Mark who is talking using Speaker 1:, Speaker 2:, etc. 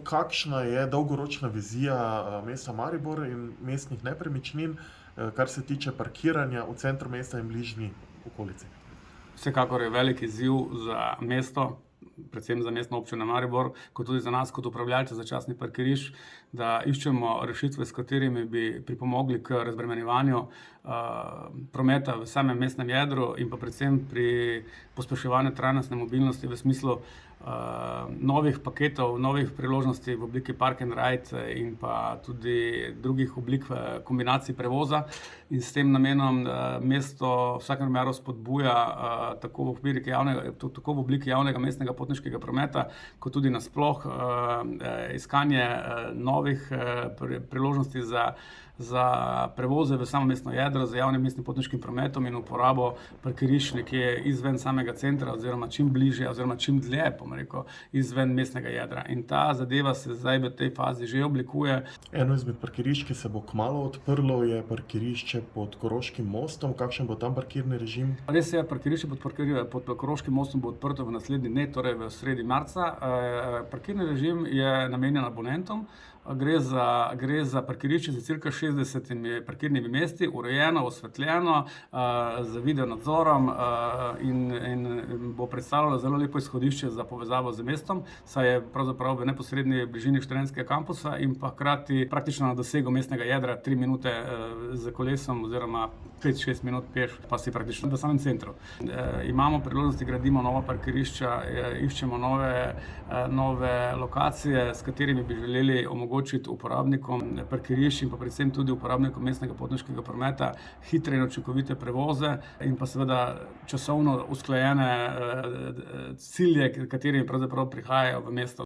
Speaker 1: kakšna je dolgoročna vizija mesta Maribor in mestnih nepremičnin, kar se tiče parkiranja v centru mesta in bližnji okolici?
Speaker 2: Vsekakor je velik izziv za mesto, predvsem za Mestno občino Maribor, kot tudi za nas kot upravljavce začasnih parkirišč, da iščemo rešitve, s katerimi bi pripomogli k razbremenjevanju prometa v samem mestnem jedru in pa predvsem pri pospeševanju trajnostne mobilnosti v smislu novih paketov, novih priložnosti v obliki park and ride in pa tudi drugih oblik kombinacij prevoza. In s tem namenom mesto v vsakem primeru spodbuja tako v obliki javnega mestnega potniškega prometa, kot tudi nasploh iskanje novih priložnosti za prevoze v samo mestno jedro z javnim mestnim potniškim prometom in uporabo parkirišč nekje izven samega centra oziroma čim bližje oziroma čim dlje, izven mestnega jedra. In ta zadeva se zdaj v tej fazi že oblikuje.
Speaker 1: Eno izmed parkirišč, ki se bo kmalu odprlo, je parkirišče pod Koroškim mostom. Kakšen bo tam parkirni režim?
Speaker 2: Res je, parkirišče pod Koroškim mostom bo odprto v naslednji dne, torej v sredi marca. Parkirni režim je namenjen abonentom. Gre za parkirišče z cirka 60 parkirnimi mesti, urejeno, osvetljeno, z video nadzorom in bo predstavljalo zelo lepo izhodišče za povezavo z mestom, saj je pravzaprav v neposredni bližini študentskega kampusa in pa hkrati praktično na dosegu mestnega jedra 3 minute z kolesom oziroma 5-6 minut peš, pa si praktično v samem centru. Imamo priložnosti, gradimo nova parkirišča, iščemo nove lokacije, s katerimi bi želeli omogočiti uporabnikom parkirišč in pa predvsem tudi uporabnikom mestnega potniškega prometa hitre in učinkovite prevoze in pa seveda časovno usklajene cilje, katerimi pravzaprav prihajajo v mesto.